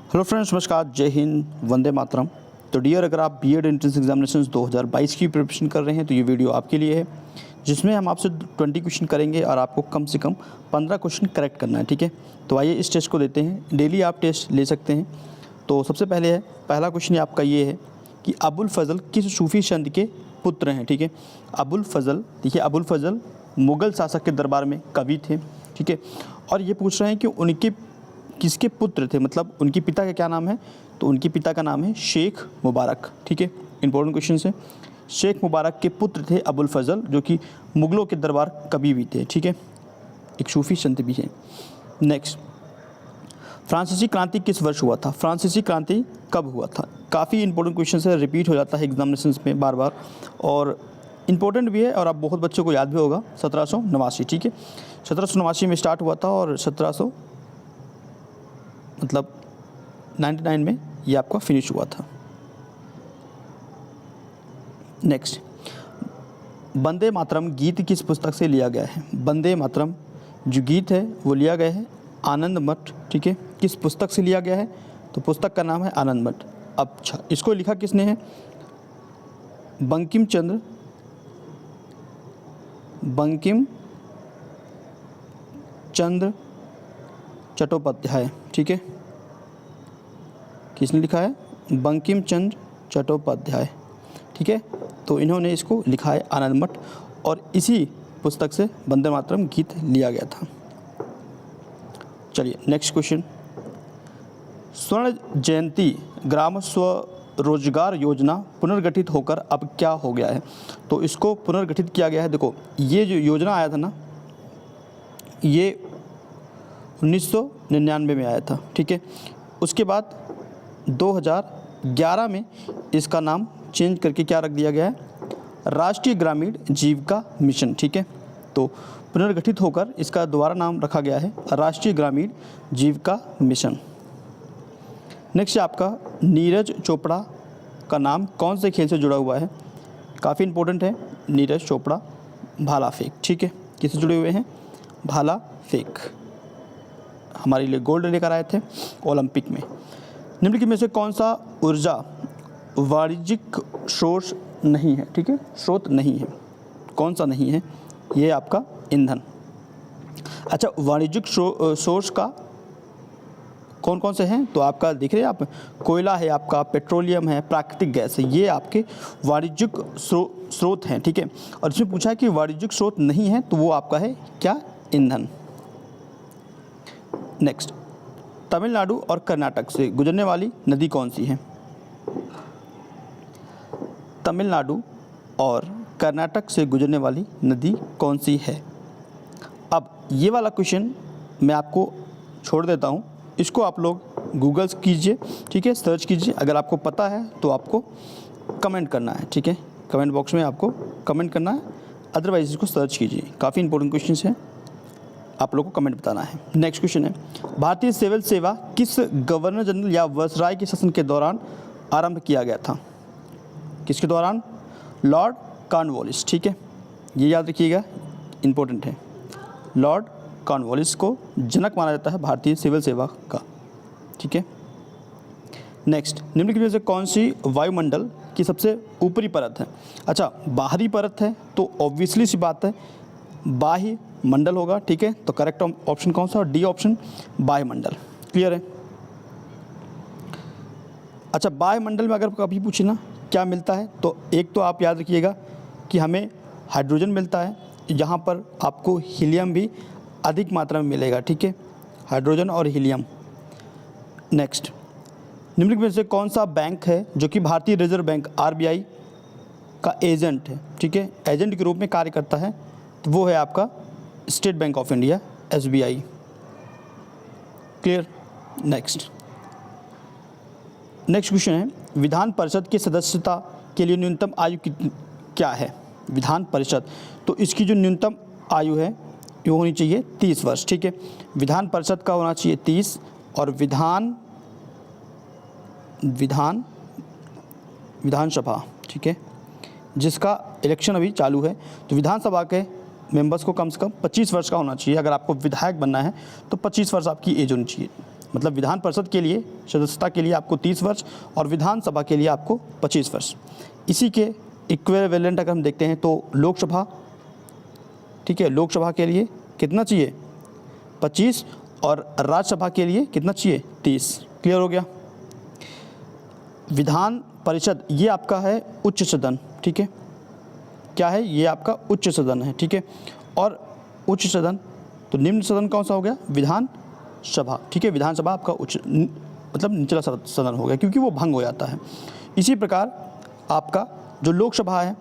Hello friends, नमस्कार, जय हिंद, वंदे मातरम। तो डियर, अगर आप बीएड एंट्रेंस एग्जामिनेशंस 2022 की प्रिपरेशन कर रहे हैं तो ये वीडियो आपके लिए है, जिसमें हम आपसे 20 क्वेश्चन करेंगे और आपको कम से कम 15 क्वेश्चन करेक्ट करना है। ठीक है, तो आइए इस टेस्ट को देते हैं। डेली आप टेस्ट ले सकते हैं। तो सबसे पहले है, पहला क्वेश्चन आपका ये है कि अबुल फजल किस सूफी संत के पुत्र हैं। ठीक है, अबुल फजल, देखिए अबुल फजल मुग़ल शासक के दरबार में कवि थे। ठीक है, और ये पूछ रहे हैं कि उनके किसके पुत्र थे, मतलब उनके पिता का क्या नाम है। तो उनके पिता का नाम है शेख मुबारक। ठीक है, इंपॉर्टेंट क्वेश्चन है। शेख मुबारक के पुत्र थे अबुल फजल, जो कि मुग़लों के दरबार कवि भी थे। ठीक है, एक सूफी संत भी हैं। नेक्स्ट, फ्रांसीसी क्रांति किस वर्ष हुआ था। फ्रांसीसी क्रांति कब हुआ था। काफ़ी इंपॉर्टेंट क्वेश्चन है, रिपीट हो जाता है एग्जामिनेशंस में बार बार, और इम्पोर्टेंट भी है, और आप बहुत बच्चों को याद भी होगा। 1789। ठीक है, 1789 में स्टार्ट हुआ था और 99 में ये आपका फिनिश हुआ था। नेक्स्ट, वंदे मातरम गीत किस पुस्तक से लिया गया है। वंदे मातरम जो गीत है वो लिया गया है आनंद मठ। ठीक है, किस पुस्तक से लिया गया है, तो पुस्तक का नाम है आनंद मठ। अच्छा, इसको लिखा किसने है। बंकिम चंद्र चट्टोपाध्याय। ठीक है, किसने लिखा है, बंकिम चंद्र चट्टोपाध्याय। ठीक है, तो इन्होंने इसको लिखा है आनंद मठ, और इसी पुस्तक से वंदे मातरम गीत लिया गया था। चलिए नेक्स्ट क्वेश्चन, स्वर्ण जयंती ग्राम स्वरोजगार योजना पुनर्गठित होकर अब क्या हो गया है। तो इसको पुनर्गठित किया गया है। देखो, ये जो योजना आया था ना, ये 1999 में आया था। ठीक है, उसके बाद 2011 में इसका नाम चेंज करके क्या रख दिया गया है, राष्ट्रीय ग्रामीण जीविका मिशन। ठीक है, तो पुनर्गठित होकर इसका दोबारा नाम रखा गया है राष्ट्रीय ग्रामीण जीविका मिशन। नेक्स्ट है आपका, नीरज चोपड़ा का नाम कौन से खेल से जुड़ा हुआ है। काफ़ी इंपॉर्टेंट है, नीरज चोपड़ा भाला फेंक। ठीक है, किससे जुड़े हुए हैं, भाला फेंक, हमारे लिए गोल्ड लेकर आए थे ओलंपिक में। निम्नलिखित में से कौन सा ऊर्जा वाणिज्यिक सोर्स नहीं है। ठीक है, स्रोत नहीं है, कौन सा नहीं है, ये आपका ईंधन। अच्छा, वाणिज्यिक सोर्स का कौन कौन से हैं, तो आपका देख रहे हैं आप, कोयला है आपका, पेट्रोलियम है, प्राकृतिक गैस है, ये आपके वाणिज्यिक स्रोत हैं। ठीक है, और इसमें पूछा है कि वाणिज्यिक स्रोत नहीं है, तो वो आपका है क्या, ईंधन। नेक्स्ट, तमिलनाडु और कर्नाटक से गुजरने वाली नदी कौन सी है। तमिलनाडु और कर्नाटक से गुजरने वाली नदी कौन सी है। अब ये वाला क्वेश्चन मैं आपको छोड़ देता हूँ, इसको आप लोग गूगल कीजिए। ठीक है, सर्च कीजिए, अगर आपको पता है तो आपको कमेंट करना है। ठीक है, कमेंट बॉक्स में आपको कमेंट करना है, अदरवाइज इसको सर्च कीजिए। काफ़ी इंपॉर्टेंट क्वेश्चन है, आप लोगों को कमेंट बताना है। नेक्स्ट क्वेश्चन है, भारतीय सिविल सेवा किस गवर्नर जनरल या वायसराय के शासन के दौरान आरंभ किया गया था। किसके दौरान, लॉर्ड कॉर्नवालिस। ठीक है, ये याद रखिएगा, इंपॉर्टेंट है। लॉर्ड कॉर्नवालिस को जनक माना जाता है भारतीय सिविल सेवा का। ठीक है, नेक्स्ट, निम्नलिखित में से कौन सी वायुमंडल की सबसे ऊपरी परत है। अच्छा, बाहरी परत है तो ऑब्वियसली सी बात है बाह्य मंडल होगा। ठीक है, तो करेक्ट ऑप्शन कौन सा, डी ऑप्शन, बाह्य मंडल। क्लियर है। अच्छा, बाह्य मंडल में अगर कभी पूछे ना क्या मिलता है, तो एक तो आप याद रखिएगा कि हमें हाइड्रोजन मिलता है, यहाँ पर आपको हीलियम भी अधिक मात्रा में मिलेगा। ठीक है, हाइड्रोजन और हीलियम। नेक्स्ट, निम्नलिखित में से कौन सा बैंक है जो कि भारतीय रिजर्व बैंक आरबीआई का एजेंट है। ठीक है, एजेंट के रूप में कार्य करता है, तो वो है आपका state bank of India, SBI. Clear. Next question है, विधान परिषद की सदस्यता के लिए न्यूनतम आयु क्या है। विधान परिषद, तो इसकी जो न्यूनतम आयु है ये होनी चाहिए 30 वर्ष। ठीक है, विधान परिषद का होना चाहिए 30, और विधानसभा, ठीक है, जिसका इलेक्शन अभी चालू है, तो विधानसभा के मेंबर्स को कम से कम 25 वर्ष का होना चाहिए। अगर आपको विधायक बनना है तो 25 वर्ष आपकी एज होनी चाहिए। मतलब विधान परिषद के लिए सदस्यता के लिए आपको 30 वर्ष और विधानसभा के लिए आपको 25 वर्ष। इसी के इक्विवेलेंट अगर हम देखते हैं तो लोकसभा, ठीक है, लोकसभा के लिए कितना चाहिए 25 और राज्यसभा के लिए कितना चाहिए 30। क्लियर हो गया। विधान परिषद ये आपका है उच्च सदन, ठीक है, क्या है ये आपका उच्च सदन है, ठीक है। और उच्च सदन तो निम्न सदन कौन सा हो गया विधान सभा, ठीक है। विधानसभा आपका उच्च मतलब निचला सदन हो गया क्योंकि वो भंग हो जाता है। इसी प्रकार आपका जो लोकसभा है,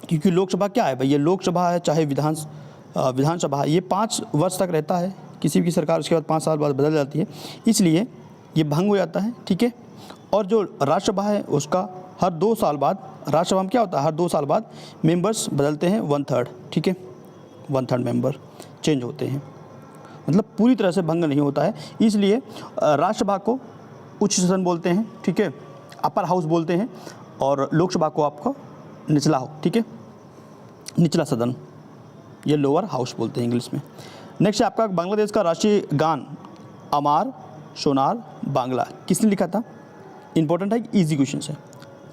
क्योंकि लोकसभा क्या है भाई, ये लोकसभा है चाहे विधानसभा है, ये 5 वर्ष तक रहता है किसी भी सरकार, उसके बाद 5 साल बाद बदल जाती है, इसलिए ये भंग हो जाता है, ठीक है। और जो राज्यसभा है उसका हर 2 साल बाद, राज्यसभा में क्या होता है हर 2 साल बाद मेंबर्स बदलते हैं 1/3, ठीक है, 1/3 मेंबर चेंज होते हैं, मतलब पूरी तरह से भंग नहीं होता है। इसलिए राज्यसभा को उच्च सदन बोलते हैं, ठीक है, अपर हाउस बोलते हैं, और लोकसभा को आपको निचला हो, ठीक है, निचला सदन, ये लोअर हाउस बोलते हैं इंग्लिश में। नेक्स्ट है आपका बांग्लादेश का राष्ट्रीय गान अमार सोनार बांग्ला किसने लिखा था। इंपॉर्टेंट है, इजी क्वेश्चन है,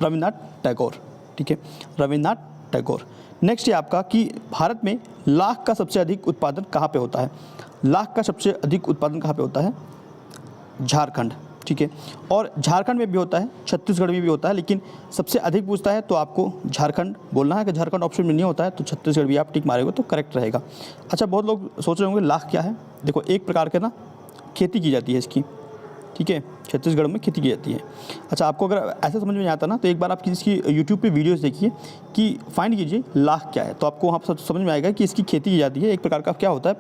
रविन्द्रनाथ टैगोर, ठीक है, रविन्द्रनाथ टैगोर। नेक्स्ट है आपका कि भारत में लाख का सबसे अधिक उत्पादन कहाँ पे होता है। लाख का सबसे अधिक उत्पादन कहाँ पे होता है, झारखंड, ठीक है। और झारखंड में भी होता है, छत्तीसगढ़ में भी होता है, लेकिन सबसे अधिक पूछता है तो आपको झारखंड बोलना है। कि झारखंड ऑप्शन में नहीं होता है तो छत्तीसगढ़ भी आप टिक मारेंगे तो करेक्ट रहेगा। अच्छा, बहुत लोग सोच रहे होंगे लाख क्या है। देखो, एक प्रकार के ना खेती की जाती है इसकी, ठीक है, छत्तीसगढ़ में खेती की जाती है। अच्छा, आपको अगर ऐसा समझ में नहीं आता ना तो एक बार आप इसकी यूट्यूब पे वीडियोस देखिए कि फाइंड कीजिए लाख क्या है, तो आपको वहाँ पर समझ में आएगा कि इसकी खेती की जाती है। एक प्रकार का क्या होता है,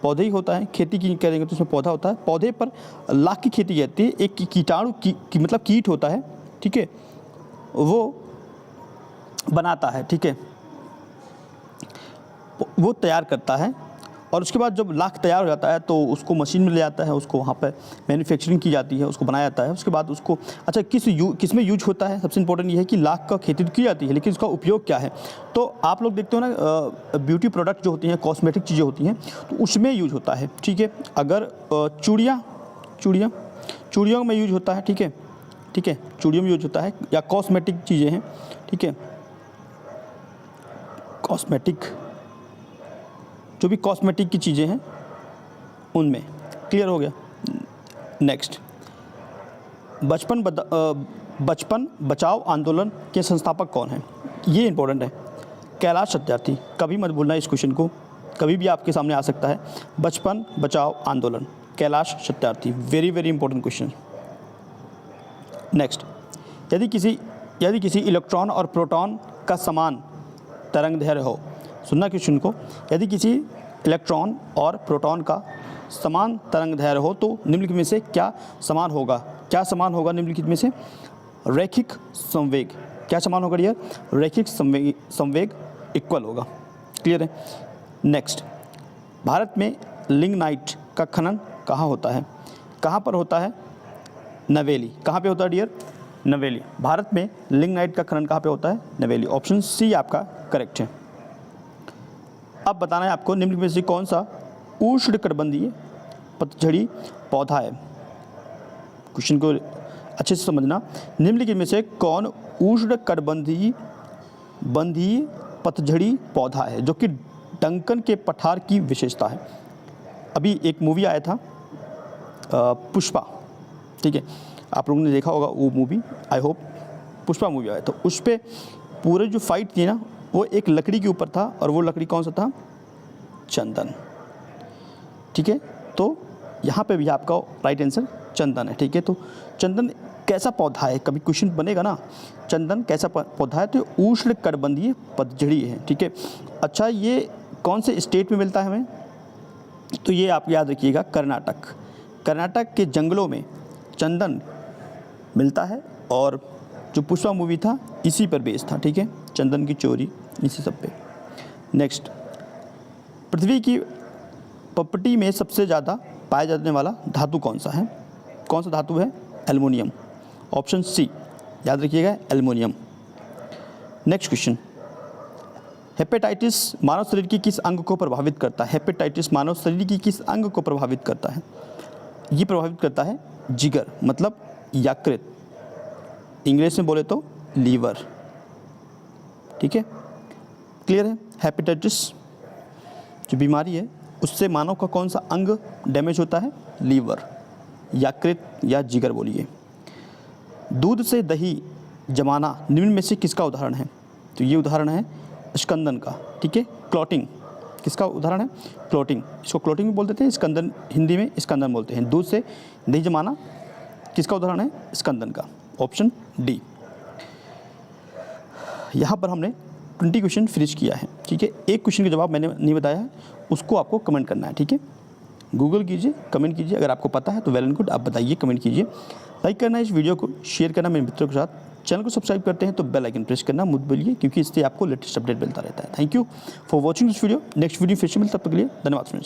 पौधे ही होता है, खेती की करेंगे तो उसमें पौधा होता है, पौधे पर लाख की खेती की जाती है। एक कीटाणु की मतलब कीट होता है, ठीक है, वो बनाता है, ठीक है, वो तैयार करता है, और उसके बाद जब लाख तैयार हो जाता है तो उसको मशीन में ले जाता है, उसको वहाँ पर मैन्युफैक्चरिंग की जाती है, उसको बनाया जाता है। उसके बाद उसको अच्छा किस में यूज होता है, सबसे इंपॉर्टेंट ये है कि लाख का खेती तो की जाती है, लेकिन इसका उपयोग क्या है। तो आप लोग देखते हो ना ब्यूटी प्रोडक्ट जो होती हैं, कॉस्मेटिक चीज़ें होती हैं, तो उसमें यूज होता है, ठीक है। अगर चूड़ियों में यूज होता है, ठीक है, ठीक है, चूड़ियों में यूज होता है, या कॉस्मेटिक चीज़ें हैं, ठीक है, कॉस्मेटिक जो भी कॉस्मेटिक की चीज़ें हैं उनमें। क्लियर हो गया। नेक्स्ट, बचपन बचाओ आंदोलन के संस्थापक कौन हैं। ये इंपॉर्टेंट है, कैलाश सत्यार्थी। कभी मत भूलना इस क्वेश्चन को, कभी भी आपके सामने आ सकता है। बचपन बचाओ आंदोलन, Kailash Satyarthi, very very important question. Next, यदि किसी इलेक्ट्रॉन और प्रोटॉन का समान तरंगदैर्घ्य हो, सुनना क्वेश्चन को, यदि किसी इलेक्ट्रॉन और प्रोटॉन का समान तरंगदैर्घ्य हो तो निम्नलिखित में से क्या समान होगा। क्या समान होगा निम्नलिखित में से, रैखिक संवेग। क्या समान होगा डियर, रैखिक संवेग इक्वल होगा। क्लियर है। नेक्स्ट, भारत में लिग्नाइट का खनन कहाँ होता है, कहाँ पर होता है, नवेली। कहाँ पे होता है डियर, नवेली। भारत में लिग्नाइट का खनन कहाँ पे होता है, नवेली। ऑप्शन सी आपका करेक्ट है। अब बताना है आपको निम्नलिखित में से कौन सा उष्णकटिबंधीय पतझड़ी पौधा है। क्वेश्चन को अच्छे से समझना, निम्नलिखित में से कौन उष्णकटिबंधीय पतझड़ी पौधा है जो कि डंकन के पठार की विशेषता है। अभी एक मूवी आया था पुष्पा, ठीक है, आप लोगों ने देखा होगा वो movie, I hope. Pushpa movie आया था, उस पर पूरे जो फाइट थी ना वो एक लकड़ी के ऊपर था, और वो लकड़ी कौन सा था, चंदन, ठीक है। तो यहाँ पे भी आपका राइट आंसर चंदन है, ठीक है। तो चंदन कैसा पौधा है, कभी क्वेश्चन बनेगा ना, चंदन कैसा पौधा है, तो उष्णकटिबंधीय पतझड़ी है, ठीक है। अच्छा, ये कौन से स्टेट में मिलता है हमें, तो ये आप याद रखिएगा, कर्नाटक के जंगलों में चंदन मिलता है, और जो पुष्पा मूवी था इसी पर बेस्ड था, ठीक है, चंदन की चोरी इसी सब पे। नेक्स्ट, पृथ्वी की पपटी में सबसे ज़्यादा पाया जाने वाला धातु कौन सा है, कौन सा धातु है, एल्युमिनियम। ऑप्शन सी याद रखिएगा, एल्युमिनियम। नेक्स्ट क्वेश्चन, हेपेटाइटिस मानव शरीर की किस अंग को प्रभावित करता है। हेपेटाइटिस मानव शरीर की किस अंग को प्रभावित करता है। ये प्रभावित करता है जिगर, मतलब यकृत, इंग्लिश में बोले तो लीवर। ठीक है, क्लियर है। हेपेटाइटिस जो बीमारी है उससे मानव का कौन सा अंग डैमेज होता है? लीवर, यकृत या जिगर बोलिए। दूध से दही जमाना निम्न में से किसका उदाहरण है? तो ये उदाहरण है स्कंदन का। ठीक है, क्लॉटिंग किसका उदाहरण है? क्लॉटिंग, इसको क्लॉटिंग भी बोल देते हैं, स्कंदन हिंदी में स्कंदन बोलते हैं। दूध से दही जमाना किसका उदाहरण है? स्कंदन का, ऑप्शन डी। यहाँ पर हमने 20 क्वेश्चन फिनिश किया है। ठीक है, एक क्वेश्चन का जवाब मैंने नहीं बताया है, उसको आपको कमेंट करना है। ठीक है, गूगल कीजिए, कमेंट कीजिए, अगर आपको पता है तो वेल एंड गुड, आप बताइए, कमेंट कीजिए। लाइक करना है इस वीडियो को, शेयर करना मेरे मित्रों के साथ। चैनल को सब्सक्राइब करते हैं तो बेल आइकन प्रेस करना मत भूलिए, क्योंकि इससे आपको लेटेस्ट अपडेट मिलता रहता है। Thank you for watching this video. Next video फिर से मिलता है, तब तक के लिए धन्यवाद फ्रेंड्स।